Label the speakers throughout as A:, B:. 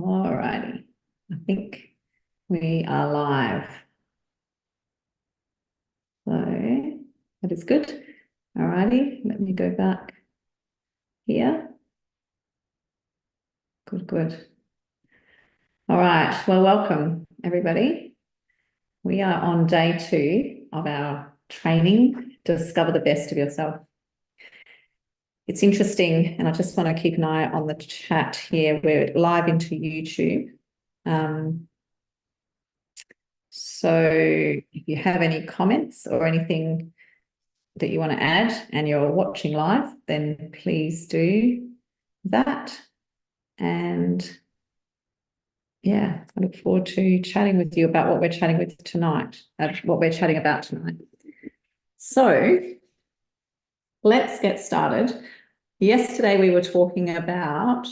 A: All righty. I think we are live. So that is good. All righty. Let me go back here. Good. All right. Well, welcome, everybody. We are on day 2 of our training, Discover the Best of Yourself. It's interesting, and I just want to keep an eye on the chat here. We're live into YouTube. So if you have any comments or anything that you want to add and you're watching live, then please do that. And yeah, I look forward to chatting with you about what we're chatting about tonight. So let's get started. Yesterday we were talking about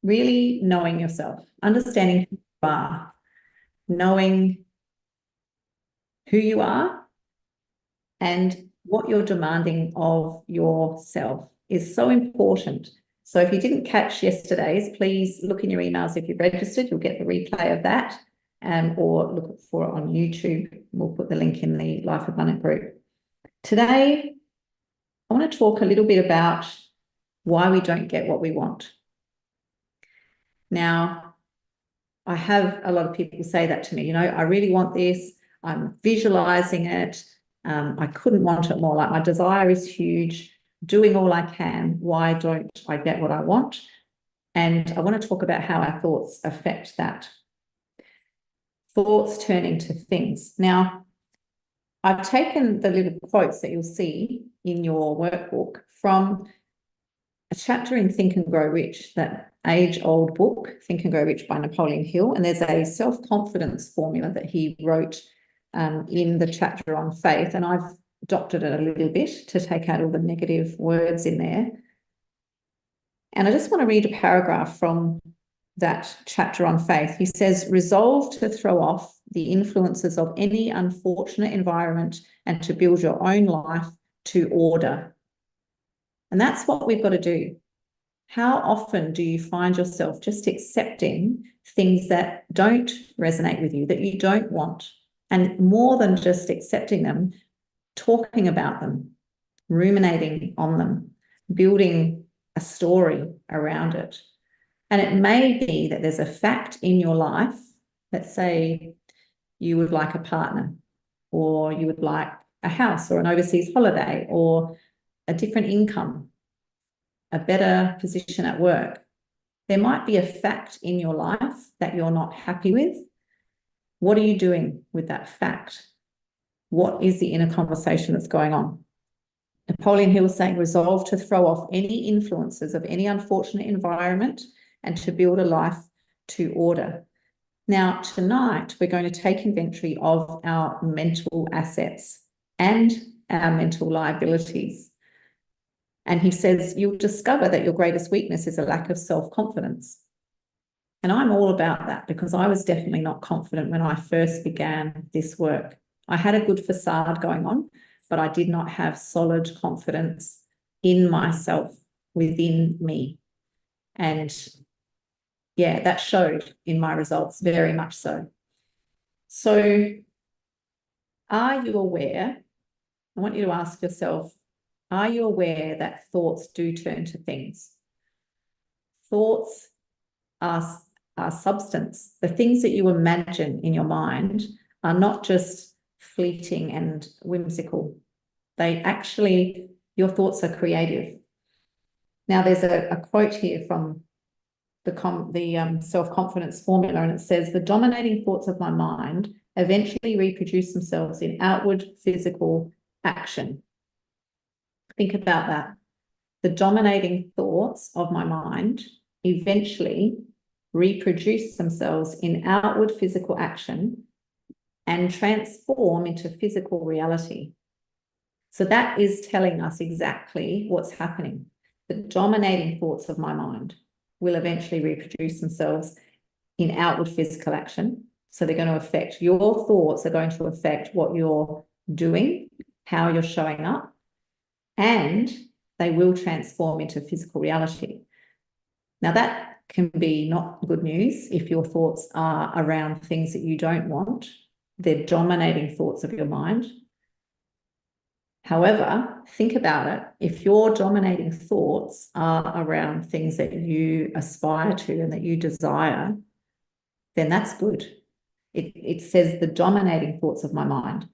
A: really knowing yourself, understanding who you are, knowing who you are and what you're demanding of yourself is so important. So if you didn't catch yesterday's, please look in your emails. If you've registered, you'll get the replay of that, or look for it on YouTube. We'll put the link in the Life Abundant group. Today, I want to talk a little bit about why we don't get what we want. Now, I have a lot of people say that to me, you know, I really want this. I'm visualizing it. I couldn't want it more. Like, my desire is huge, doing all I can. Why don't I get what I want? And I want to talk about how our thoughts affect that. Thoughts turn into things. Now, I've taken the little quotes that you'll see in your workbook from a chapter in Think and Grow Rich, that age-old book, Think and Grow Rich by Napoleon Hill. And there's a self-confidence formula that he wrote in the chapter on faith. And I've doctored it a little bit to take out all the negative words in there. And I just want to read a paragraph from that chapter on faith. He says, resolve to throw off the influences of any unfortunate environment and to build your own life to order. And that's what we've got to do. How often do you find yourself just accepting things that don't resonate with you, that you don't want? And more than just accepting them, talking about them, ruminating on them, building a story around it. And it may be that there's a fact in your life, let's say you would like a partner, or you would like a house or an overseas holiday, or a different income, a better position at work. There might be a fact in your life that you're not happy with. What are you doing with that fact? What is the inner conversation that's going on? Napoleon Hill was saying, resolve to throw off any influences of any unfortunate environment and to build a life to order. Now, tonight, we're going to take inventory of our mental assets and our mental liabilities. And he says, you'll discover that your greatest weakness is a lack of self-confidence. And I'm all about that, because I was definitely not confident when I first began this work. I had a good facade going on, but I did not have solid confidence in myself, within me. And yeah, that showed in my results, very much so. So are you aware? I want you to ask yourself, are you aware that thoughts do turn to things? Thoughts are substance. The things that you imagine in your mind are not just fleeting and whimsical. They actually, your thoughts are creative. Now, there's a quote here from the self-confidence formula, and it says, the dominating thoughts of my mind eventually reproduce themselves in outward physical action. Think about that. The dominating thoughts of my mind eventually reproduce themselves in outward physical action and transform into physical reality. So that is telling us exactly what's happening. The dominating thoughts of my mind will eventually reproduce themselves in outward physical action. So they're going to affect, your thoughts are going to affect what you're doing, how you're showing up, and they will transform into physical reality. Now, that can be not good news if your thoughts are around things that you don't want. They're dominating thoughts of your mind. However, think about it. If your dominating thoughts are around things that you aspire to and that you desire, then that's good. It says the dominating thoughts of my mind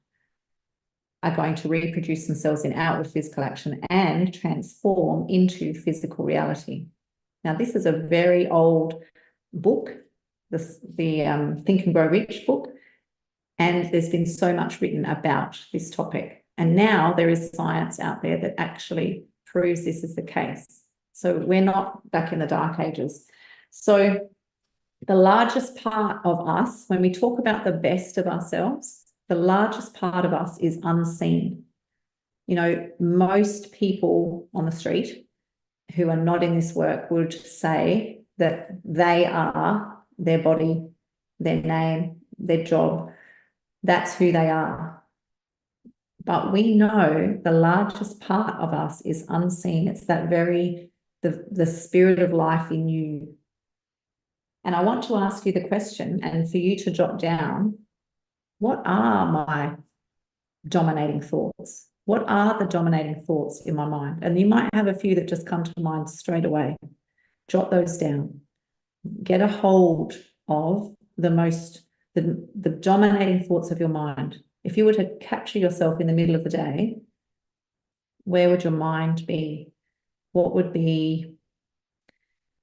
A: are going to reproduce themselves in outward physical action and transform into physical reality. Now, this is a very old book, the Think and Grow Rich book, and there's been so much written about this topic. And now there is science out there that actually proves this is the case. So we're not back in the dark ages. So the largest part of us, when we talk about the best of ourselves, the largest part of us is unseen. You know, most people on the street who are not in this work would say that they are their body, their name, their job. That's who they are. But we know the largest part of us is unseen. It's that the spirit of life in you. And I want to ask you the question, and for you to jot down, what are my dominating thoughts? What are the dominating thoughts in my mind? And you might have a few that just come to mind straight away. Jot those down. Get a hold of the dominating thoughts of your mind. If you were to capture yourself in the middle of the day, where would your mind be? What would be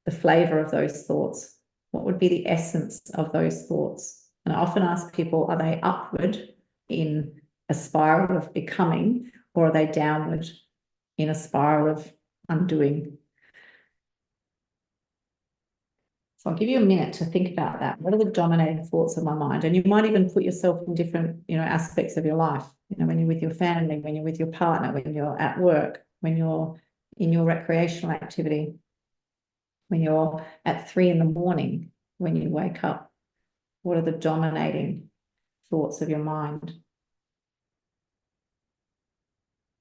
A: the flavor of those thoughts? What would be the essence of those thoughts? And I often ask people, are they upward in a spiral of becoming, or are they downward in a spiral of undoing? So I'll give you a minute to think about that. What are the dominating thoughts of my mind? And you might even put yourself in different, aspects of your life. When you're with your family, when you're with your partner, when you're at work, when you're in your recreational activity, when you're at 3 a.m, when you wake up. What are the dominating thoughts of your mind?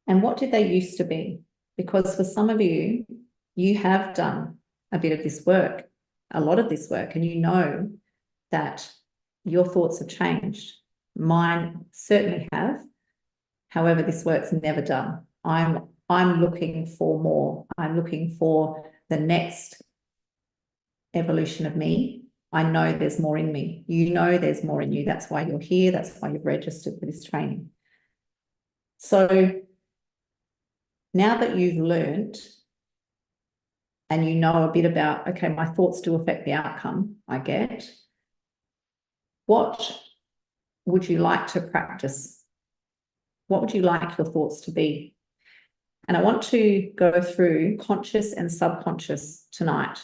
A: And what did they used to be? Because for some of you, you have done a bit of this work, a lot of this work, and you know that your thoughts have changed. Mine certainly have. However, this work's never done. I'm looking for more. I'm looking for the next evolution of me. I know there's more in me. You know there's more in you. That's why you're here. That's why you've registered for this training. So now that you've learned and you know a bit about, okay, my thoughts do affect the outcome I get, what would you like to practice? What would you like your thoughts to be? And I want to go through conscious and subconscious tonight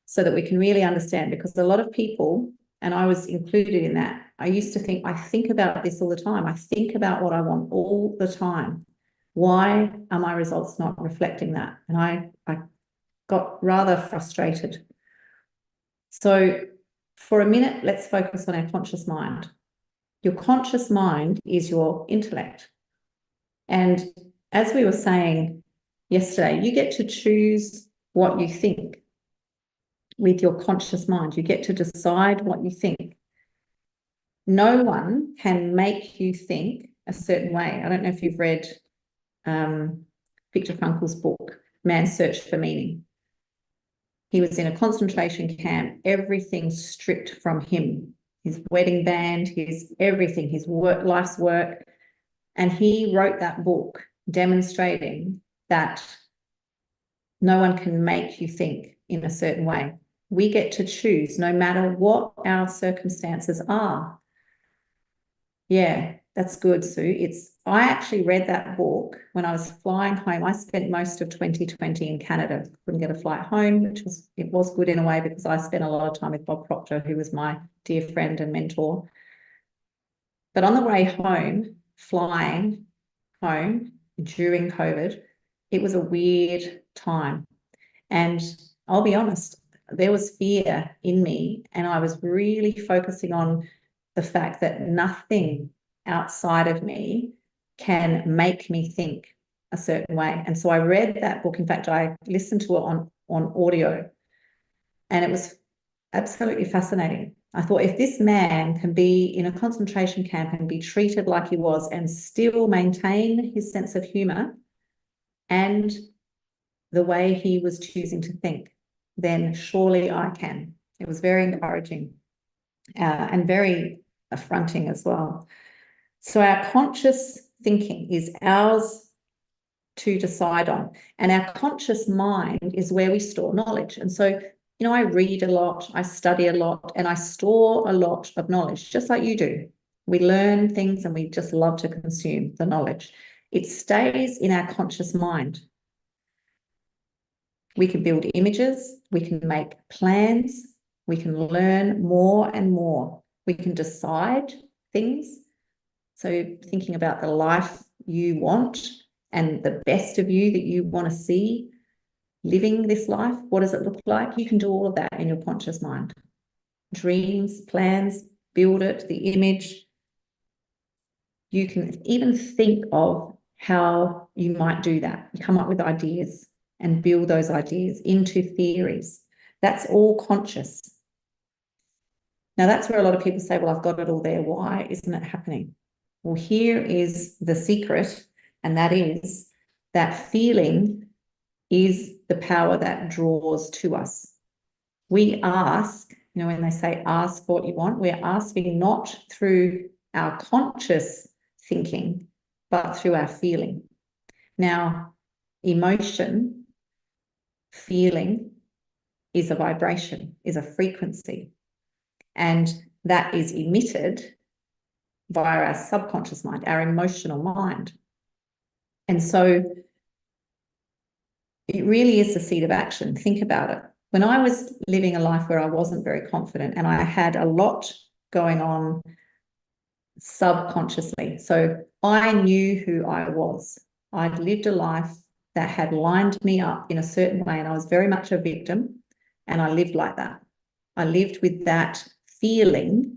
A: so that we can really understand, because a lot of people, and I was included in that, I used to think, I think about this all the time. I think about what I want all the time. Why are my results not reflecting that? And I got rather frustrated. So for a minute, let's focus on our conscious mind. Your conscious mind is your intellect. And as we were saying yesterday, you get to choose what you think with your conscious mind. You get to decide what you think. No one can make you think a certain way. I don't know if you've read Viktor Frankl's book, Man's Search for Meaning. He was in a concentration camp, everything stripped from him, his wedding band, his everything, his work, life's work. And he wrote that book demonstrating that no one can make you think in a certain way. We get to choose no matter what our circumstances are. Yeah, that's good, Sue. I actually read that book when I was flying home. I spent most of 2020 in Canada. Couldn't get a flight home, it was good in a way because I spent a lot of time with Bob Proctor, who was my dear friend and mentor. But on the way home, flying home during COVID, it was a weird time. And I'll be honest, there was fear in me, and I was really focusing on the fact that nothing outside of me can make me think a certain way. And so I read that book. In fact, I listened to it on audio. And it was absolutely fascinating. I thought, if this man can be in a concentration camp and be treated like he was and still maintain his sense of humor and the way he was choosing to think, then surely I can. It was very encouraging and very affronting as well. So our conscious thinking is ours to decide on, and our conscious mind is where we store knowledge. And so, I read a lot, I study a lot, and I store a lot of knowledge, just like you do. We learn things and we just love to consume the knowledge. It stays in our conscious mind. We can build images, we can make plans, we can learn more and more. We can decide things. So thinking about the life you want and the best of you that you want to see living this life, what does it look like? You can do all of that in your conscious mind. Dreams, plans, build it, the image. You can even think of how you might do that. You come up with ideas and build those ideas into theories. That's all conscious. Now, that's where a lot of people say, well, I've got it all there. Why isn't it happening? Well, here is the secret, and that is that feeling is the power that draws to us. We ask, when they say ask for what you want, we're asking not through our conscious thinking, but through our feeling. Now, emotion, feeling is a vibration, is a frequency, and that is emitted via our subconscious mind, our emotional mind. And so it really is the seed of action. Think about it. When I was living a life where I wasn't very confident and I had a lot going on subconsciously, so I knew who I was. I'd lived a life that had lined me up in a certain way, and I was very much a victim, and I lived like that. I lived with that feeling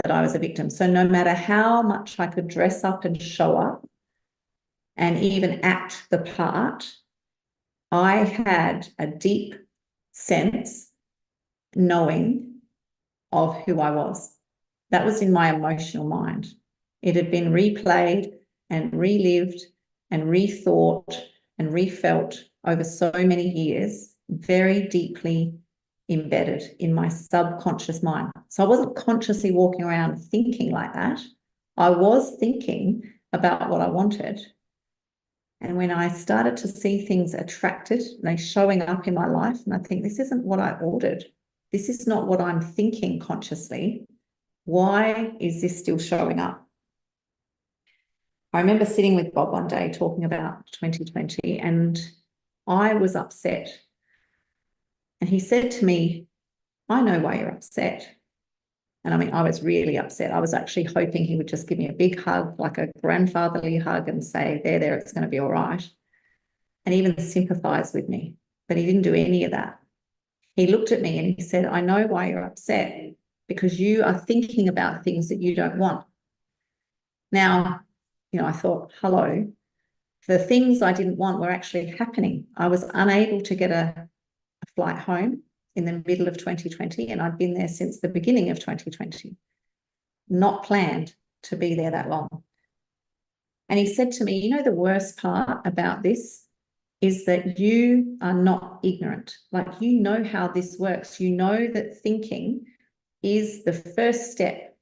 A: that I was a victim. So no matter how much I could dress up and show up and even act the part, I had a deep sense, knowing of who I was. That was in my emotional mind. It had been replayed and relived and rethought and refelt over so many years, very deeply embedded in my subconscious mind. So I wasn't consciously walking around thinking like that. I was thinking about what I wanted. And when I started to see things attracted, showing up in my life, and I think, this isn't what I ordered. This is not what I'm thinking consciously. Why is this still showing up? I remember sitting with Bob one day talking about 2020, and I was upset. And he said to me, I know why you're upset. And I was really upset. I was actually hoping he would just give me a big hug, like a grandfatherly hug, and say, there, it's going to be all right. And even sympathize with me. But he didn't do any of that. He looked at me and he said, I know why you're upset, because you are thinking about things that you don't want. Now, I thought, hello, the things I didn't want were actually happening. I was unable to get a flight home in the middle of 2020, and I'd been there since the beginning of 2020, not planned to be there that long. And he said to me, the worst part about this is that you are not ignorant. Like, you know how this works. You know that thinking is the first step,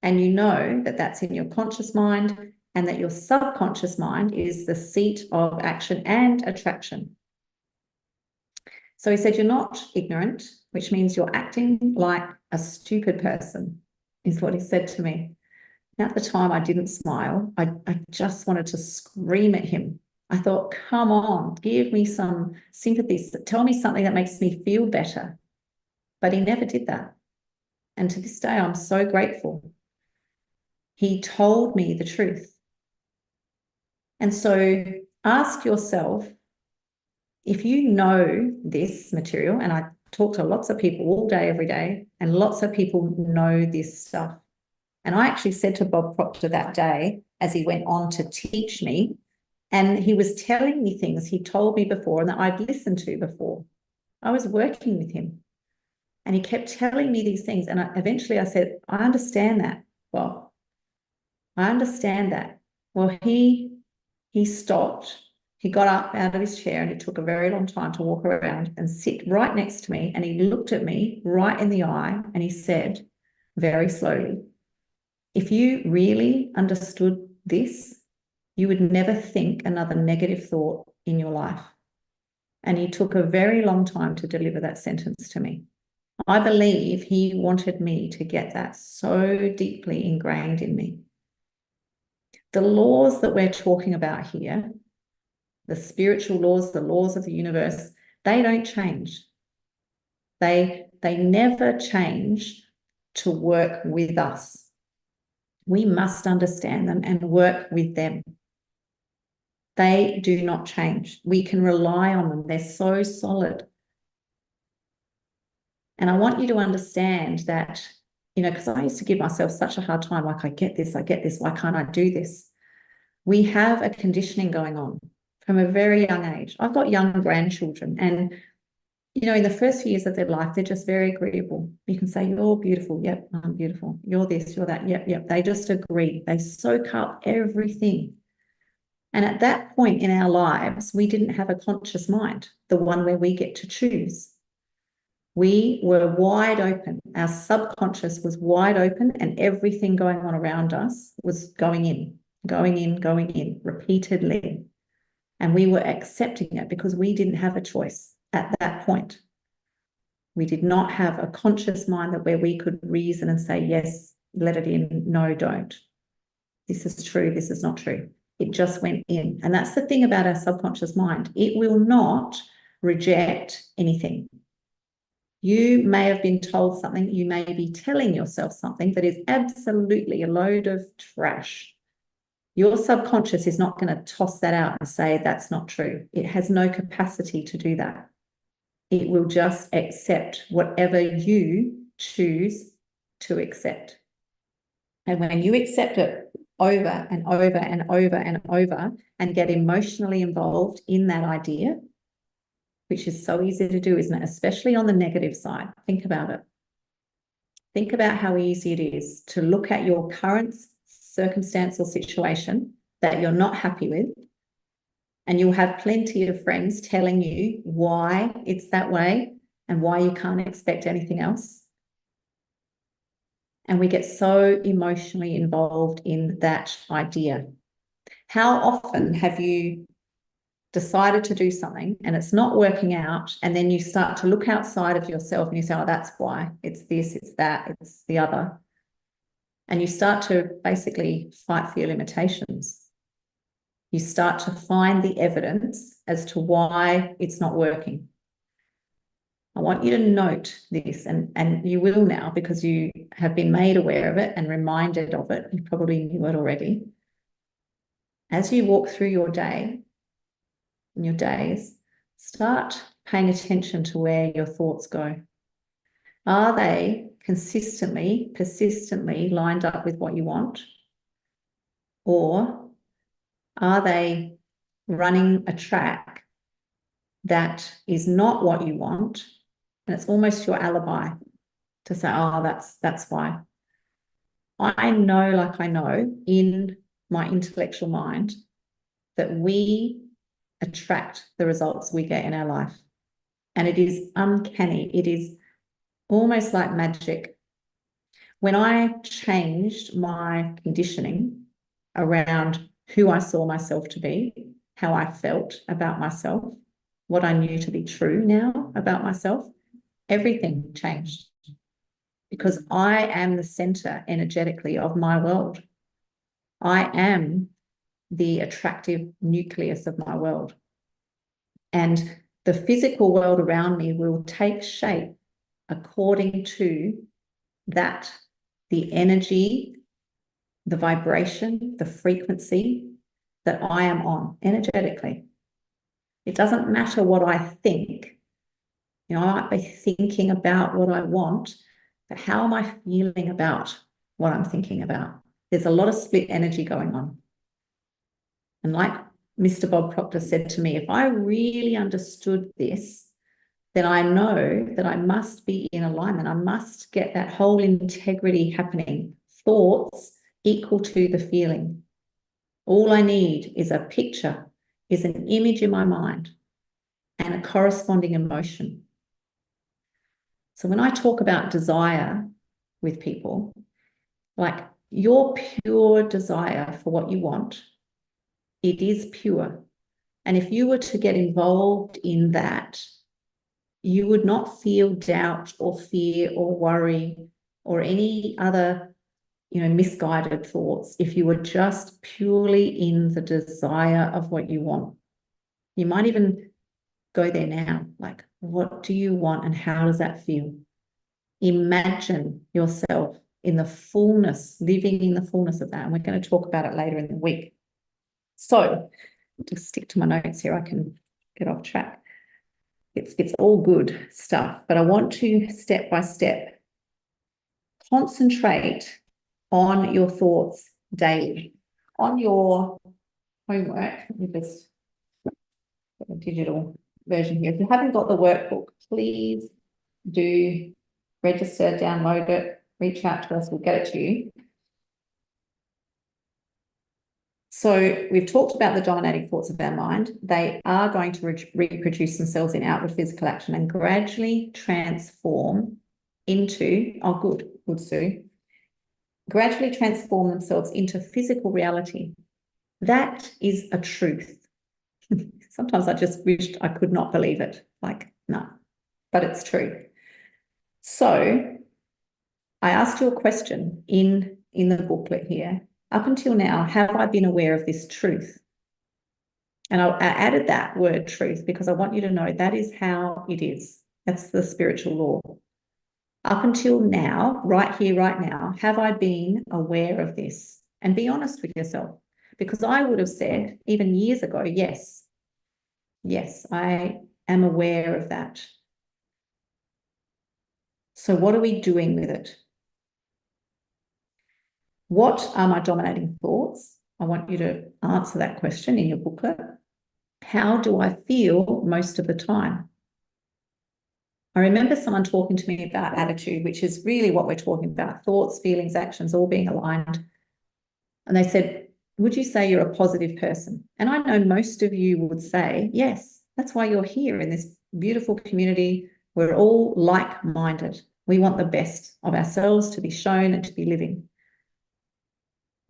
A: and you know that that's in your conscious mind, and that your subconscious mind is the seat of action and attraction. So he said, you're not ignorant, which means you're acting like a stupid person, is what he said to me. And at the time, I didn't smile. I just wanted to scream at him. I thought, come on, give me some sympathy. Tell me something that makes me feel better. But he never did that. And to this day, I'm so grateful. He told me the truth. And so ask yourself, if you know this material, and I talk to lots of people all day, every day, and lots of people know this stuff. And I actually said to Bob Proctor that day, as he went on to teach me, and he was telling me things he told me before and that I'd listened to before. I was working with him. And he kept telling me these things. And eventually I said, I understand that, Bob. I understand that. Well, he stopped. He got up out of his chair, and it took a very long time to walk around and sit right next to me. And he looked at me right in the eye, and he said very slowly, if you really understood this, you would never think another negative thought in your life. And he took a very long time to deliver that sentence to me. I believe he wanted me to get that so deeply ingrained in me. The laws that we're talking about here, the spiritual laws, the laws of the universe, they don't change. They never change to work with us. We must understand them and work with them. They do not change. We can rely on them. They're so solid. And I want you to understand that, because I used to give myself such a hard time, like, I get this, why can't I do this? We have a conditioning going on from a very young age. I've got young grandchildren, and, in the first few years of their life, they're just very agreeable. You can say, you're beautiful. Yep, I'm beautiful. You're this, you're that. Yep. They just agree. They soak up everything. And at that point in our lives, we didn't have a conscious mind, the one where we get to choose. We were wide open. Our subconscious was wide open, and everything going on around us was going in repeatedly. And we were accepting it because we didn't have a choice at that point. We did not have a conscious mind where we could reason and say, yes, let it in, no, don't. This is true, this is not true. It just went in. And that's the thing about our subconscious mind. It will not reject anything. You may have been told something, you may be telling yourself something that is absolutely a load of trash. Your subconscious is not going to toss that out and say that's not true. It has no capacity to do that. It will just accept whatever you choose to accept. And when you accept it over and over and over and over and get emotionally involved in that idea, which is so easy to do, isn't it? Especially on the negative side. Think about it. Think about how easy it is to look at your current circumstance or situation that you're not happy with, and you'll have plenty of friends telling you why it's that way and why you can't expect anything else. And we get so emotionally involved in that idea. How often have you decided to do something and it's not working out, and then you start to look outside of yourself and you say, oh, that's why, it's this, it's that, it's the other. And you start to basically fight for your limitations. You start to find the evidence as to why it's not working. I want you to note this, and you will now, because you have been made aware of it and reminded of it. You probably knew it already. As you walk through your day, in your days, start paying attention to where your thoughts go. Are they consistently, persistently lined up with what you want? Or are they running a track that is not what you want, and it's almost your alibi to say, oh, that's why? I know, like I know in my intellectual mind, that we attract the results we get in our life. And it is uncanny. It is almost like magic. When I changed my conditioning around who I saw myself to be, how I felt about myself, what I knew to be true now about myself, everything changed. Because I am the center energetically of my world. I am the attractive nucleus of my world. And the physical world around me will take shape according to that, the energy, the vibration, the frequency that I am on energetically. It doesn't matter what I think. I might be thinking about what I want, but how am I feeling about what I'm thinking about? There's a lot of split energy going on. And like Mr. Bob Proctor said to me, if I really understood this, then I know that I must be in alignment. I must get that whole integrity happening. Thoughts equal to the feeling. All I need is a picture, is an image in my mind and a corresponding emotion. So when I talk about desire with people, like your pure desire for what you want, it is pure. And if you were to get involved in that, you would not feel doubt or fear or worry or any other, misguided thoughts if you were just purely in the desire of what you want. You might even go there now, like, what do you want and how does that feel? Imagine yourself in the fullness, living in the fullness of that. And we're going to talk about it later in the week. So to stick to my notes here, I can get off track. It's all good stuff, but I want to step by step concentrate on your thoughts daily. On your homework, let me just put a digital version here. If you haven't got the workbook, please do register, download it, reach out to us, we'll get it to you. So we've talked about the dominating thoughts of our mind. They are going to reproduce themselves in outward physical action and gradually transform into, good, Sue, gradually transform themselves into physical reality. That is a truth. Sometimes I just wished I could not believe it. Like, no, but it's true. So I asked you a question in the booklet here. Up until now, have I been aware of this truth? And I added that word truth because I want you to know that is how it is. That's the spiritual law. Up until now, right here, right now, have I been aware of this? And be honest with yourself, because I would have said even years ago, yes, I am aware of that. So what are we doing with it? What are my dominating thoughts? I want you to answer that question in your booklet. How do I feel most of the time? I remember someone talking to me about attitude, which is really what we're talking about, thoughts, feelings, actions, all being aligned. And they said, would you say you're a positive person? And I know most of you would say, yes, that's why you're here in this beautiful community. We're all like-minded. We want the best of ourselves to be shown and to be living.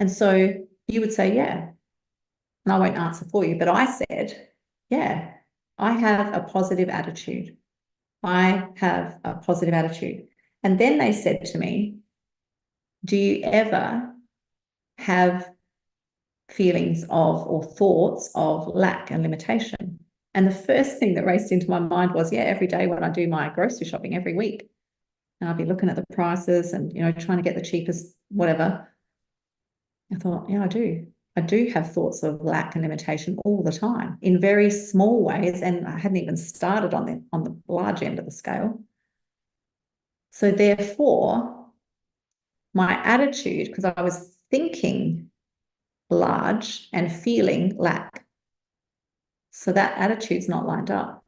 A: And so you would say, yeah. And I won't answer for you, but I said, yeah, I have a positive attitude. I have a positive attitude. And then they said to me, do you ever have feelings of or thoughts of lack and limitation? And the first thing that raced into my mind was, yeah, every day when I do my grocery shopping every week, and I'll be looking at the prices and, trying to get the cheapest whatever. I thought, yeah, I do. I do have thoughts of lack and limitation all the time in very small ways, and I hadn't even started on the large end of the scale. So therefore, my attitude, because I was thinking large and feeling lack, so that attitude's not lined up.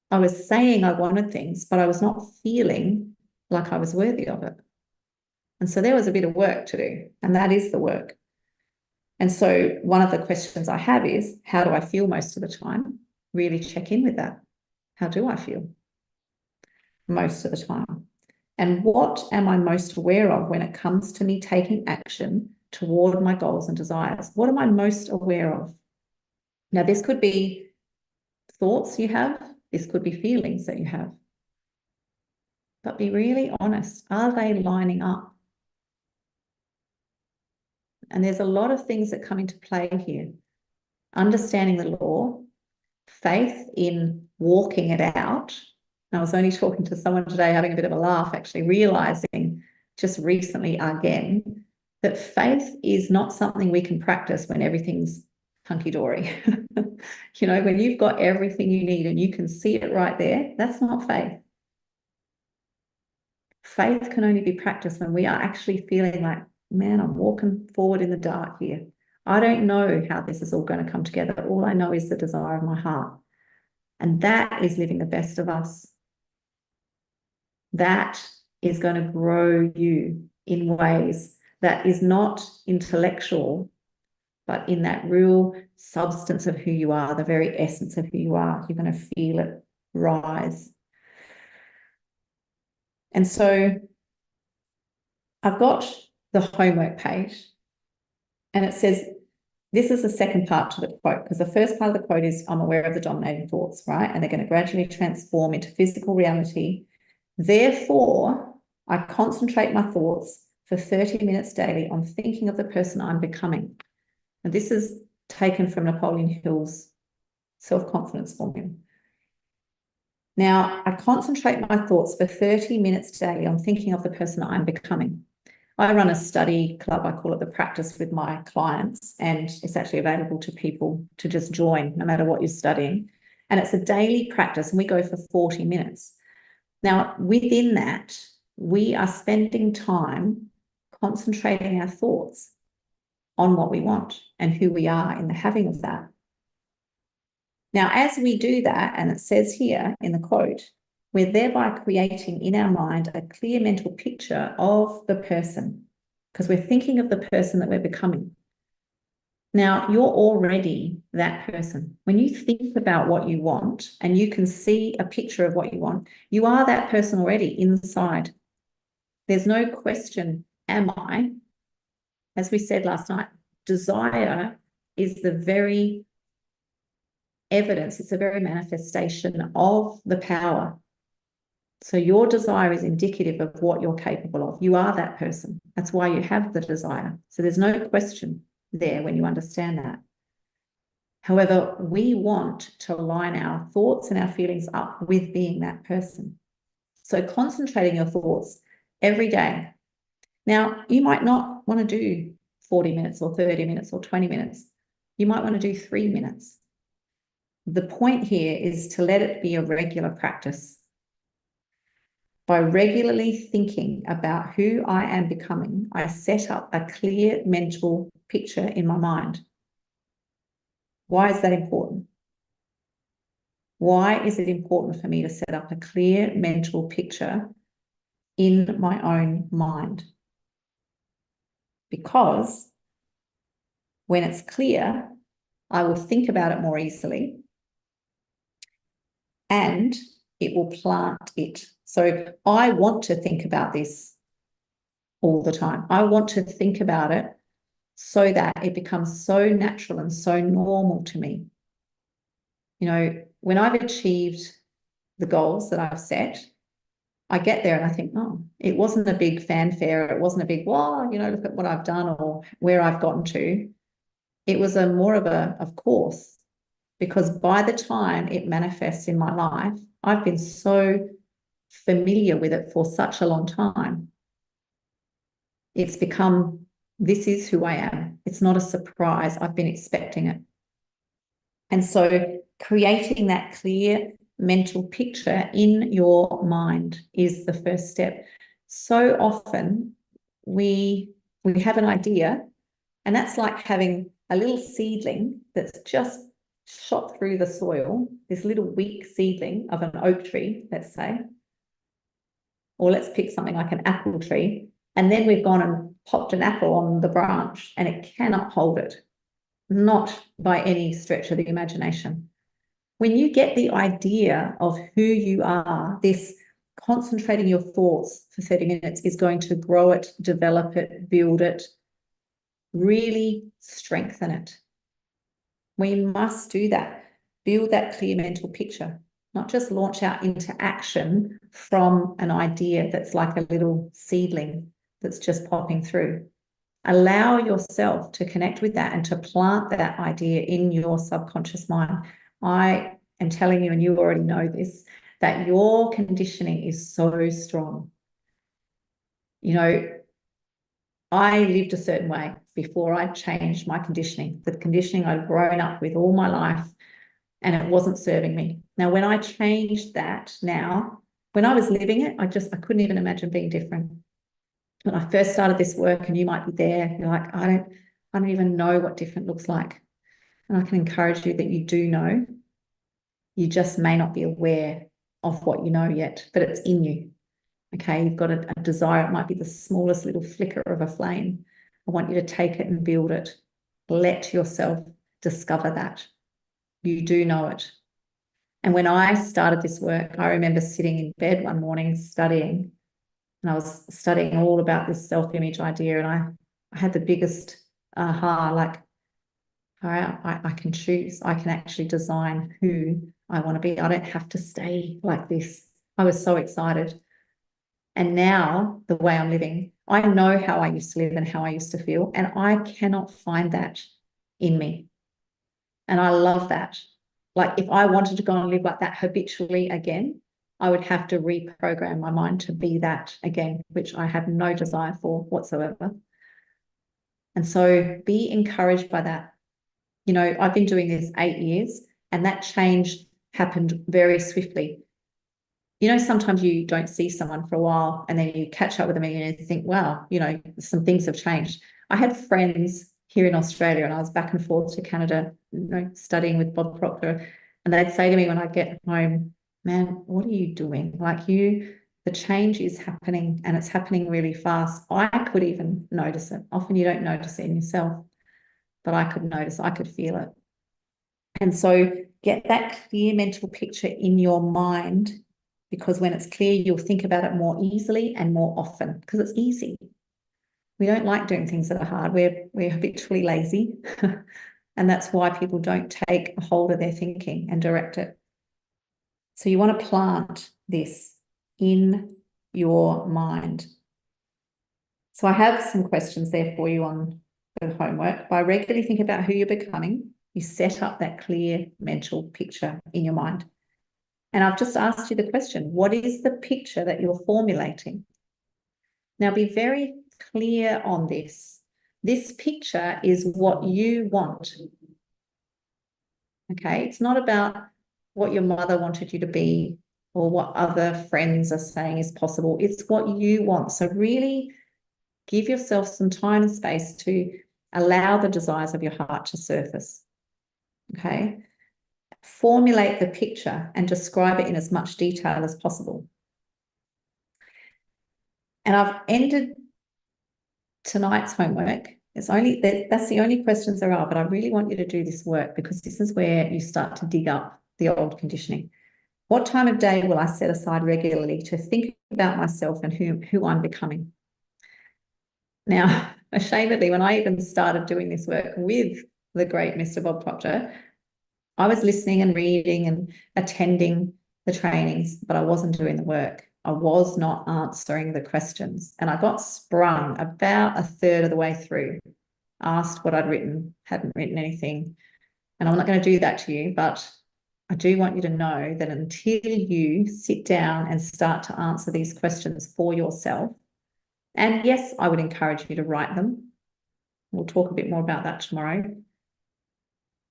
A: I was saying I wanted things, but I was not feeling like I was worthy of it. And so there was a bit of work to do, and that is the work. And so one of the questions I have is, how do I feel most of the time? Really check in with that. How do I feel most of the time? And what am I most aware of when it comes to me taking action toward my goals and desires? What am I most aware of? Now, this could be thoughts you have. This could be feelings that you have. But be really honest. Are they lining up? And there's a lot of things that come into play here. Understanding the law, faith in walking it out. I was only talking to someone today, having a bit of a laugh, actually realizing just recently again that faith is not something we can practice when everything's hunky-dory. When you've got everything you need and you can see it right there, that's not faith. Faith can only be practiced when we are actually feeling like, man, I'm walking forward in the dark here. I don't know how this is all going to come together. All I know is the desire of my heart. And that is living the best of us. That is going to grow you in ways that is not intellectual, but in that real substance of who you are, the very essence of who you are. You're going to feel it rise. And so I've got the homework page, and it says, this is the second part to the quote, because the first part of the quote is, I'm aware of the dominating thoughts, right? And they're going to gradually transform into physical reality. Therefore, I concentrate my thoughts for 30 minutes daily on thinking of the person I'm becoming. And this is taken from Napoleon Hill's self-confidence formula. Now, I concentrate my thoughts for 30 minutes daily on thinking of the person I'm becoming. I run a study club, I call it the Practice, with my clients, and it's actually available to people to just join no matter what you're studying. And it's a daily practice, and we go for 40 minutes. Now, within that, we are spending time concentrating our thoughts on what we want and who we are in the having of that. Now, as we do that, and it says here in the quote, we're thereby creating in our mind a clear mental picture of the person, because we're thinking of the person that we're becoming. Now, you're already that person. When you think about what you want and you can see a picture of what you want, you are that person already inside. There's no question, am I? As we said last night, desire is the very evidence, it's a very manifestation of the power. So your desire is indicative of what you're capable of. You are that person. That's why you have the desire. So there's no question there when you understand that. However, we want to line our thoughts and our feelings up with being that person. So concentrating your thoughts every day. Now, you might not want to do 40 minutes or 30 minutes or 20 minutes. You might want to do 3 minutes. The point here is to let it be a regular practice. By regularly thinking about who I am becoming, I set up a clear mental picture in my mind. Why is that important? Why is it important for me to set up a clear mental picture in my own mind? Because when it's clear, I will think about it more easily, and it will plant it. So I want to think about this all the time. I want to think about it so that it becomes so natural and so normal to me. You know, when I've achieved the goals that I've set, I get there and I think, oh, it wasn't a big fanfare. It wasn't a big, wow, you know, look at what I've done or where I've gotten to. It was a more of course, because by the time it manifests in my life, I've been so familiar with it for such a long time. It's become, this is who I am. It's not a surprise. I've been expecting it. And so creating that clear mental picture in your mind is the first step. So often we have an idea, and that's like having a little seedling that's just shot through the soil, this little weak seedling of an oak tree, let's say, or let's pick something like an apple tree, and then we've gone and popped an apple on the branch and it cannot hold it, not by any stretch of the imagination. When you get the idea of who you are, this concentrating your thoughts for 30 minutes is going to grow it, develop it, build it, really strengthen it. We must do that, build that clear mental picture, not just launch out into action from an idea that's like a little seedling that's just popping through. Allow yourself to connect with that and to plant that idea in your subconscious mind. I am telling you, and you already know this, that your conditioning is so strong. You know, I lived a certain way before I changed my conditioning, the conditioning I'd grown up with all my life, and it wasn't serving me. Now, when I changed that now, when I was living it, I couldn't even imagine being different. When I first started this work, and you might be there, you're like, I don't even know what different looks like. And I can encourage you that you do know. You just may not be aware of what you know yet, but it's in you. Okay, you've got a desire. It might be the smallest little flicker of a flame. I want you to take it and build it. Let yourself discover that. You do know it. And when I started this work, I remember sitting in bed one morning studying, and I was studying all about this self-image idea, and I had the biggest aha, like, all right, I can choose. I can actually design who I want to be. I don't have to stay like this. I was so excited. And now the way I'm living, I know how I used to live and how I used to feel, and I cannot find that in me. And I love that. Like if I wanted to go and live like that habitually again, I would have to reprogram my mind to be that again, which I have no desire for whatsoever. And so be encouraged by that. You know, I've been doing this 8 years, and that change happened very swiftly. You know, sometimes you don't see someone for a while and then you catch up with them and you think, wow, you know, some things have changed. I had friends here in Australia, and I was back and forth to Canada, you know, studying with Bob Proctor, and they'd say to me when I get home, man, what are you doing? Like the change is happening, and it's happening really fast. I could even notice it. Often you don't notice it in yourself, but I could notice, I could feel it. And so get that clear mental picture in your mind, because when it's clear, you'll think about it more easily and more often, because it's easy. We don't like doing things that are hard. We're habitually lazy. And that's why people don't take a hold of their thinking and direct it. So you want to plant this in your mind. So I have some questions there for you on the homework. By regularly think about who you're becoming, you set up that clear mental picture in your mind. And I've just asked you the question, what is the picture that you're formulating? Now be very clear on this. This picture is what you want. Okay, it's not about what your mother wanted you to be or what other friends are saying is possible. It's what you want. So really give yourself some time and space to allow the desires of your heart to surface. Okay, formulate the picture and describe it in as much detail as possible. And I've ended tonight's homework. It's only that's the only questions there are, but I really want you to do this work, because this is where you start to dig up the old conditioning. What time of day will I set aside regularly to think about myself and who I'm becoming? Now, ashamedly, when I even started doing this work with the great Mr. Bob Proctor, I was listening and reading and attending the trainings, but I wasn't doing the work. I was not answering the questions. And I got sprung about a third of the way through, asked what I'd written, hadn't written anything. And I'm not going to do that to you, but I do want you to know that until you sit down and start to answer these questions for yourself, and yes, I would encourage you to write them. We'll talk a bit more about that tomorrow.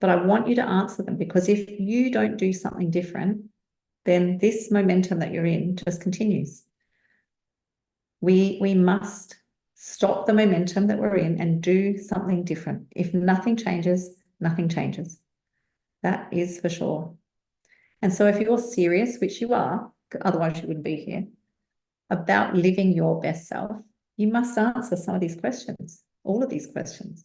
A: But I want you to answer them, because if you don't do something different, then this momentum that you're in just continues. We must stop the momentum that we're in and do something different. If nothing changes, nothing changes. That is for sure. And so if you're serious, which you are, otherwise you wouldn't be here, about living your best self, you must answer some of these questions, all of these questions.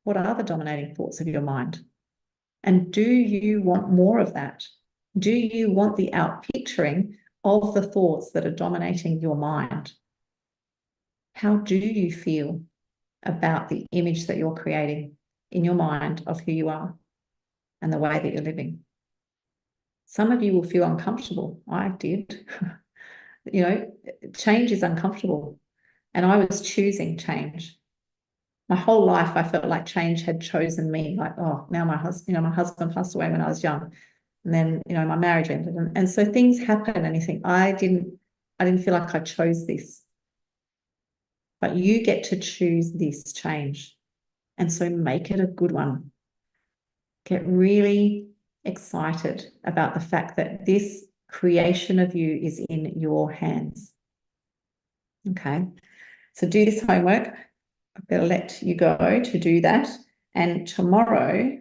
A: What are the dominating thoughts of your mind? And do you want more of that? Do you want the outpicturing of the thoughts that are dominating your mind? How do you feel about the image that you're creating in your mind of who you are and the way that you're living? Some of you will feel uncomfortable. I did. You know, change is uncomfortable. And I was choosing change. My whole life, I felt like change had chosen me. Like, oh, now my husband passed away when I was young. And then, my marriage ended. And so things happen, and you think, I didn't feel like I chose this. But you get to choose this change. And so make it a good one. Get really excited about the fact that this creation of you is in your hands. Okay. So do this homework. I'm going to let you go to do that. And tomorrow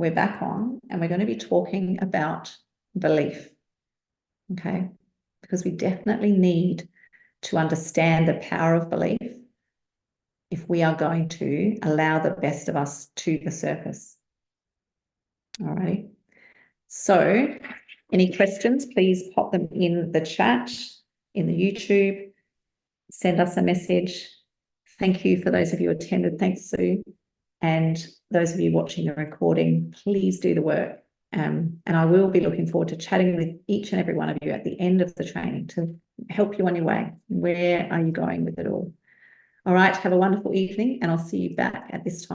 A: we're back on, and we're going to be talking about belief. Okay, because we definitely need to understand the power of belief if we are going to allow the best of us to the surface. All right. So any questions, please pop them in the chat, in the YouTube, send us a message. Thank you for those of you who attended. Thanks, Sue. And those of you watching the recording, please do the work. And I will be looking forward to chatting with each and every one of you at the end of the training to help you on your way. Where are you going with it all? All right, have a wonderful evening, and I'll see you back at this time.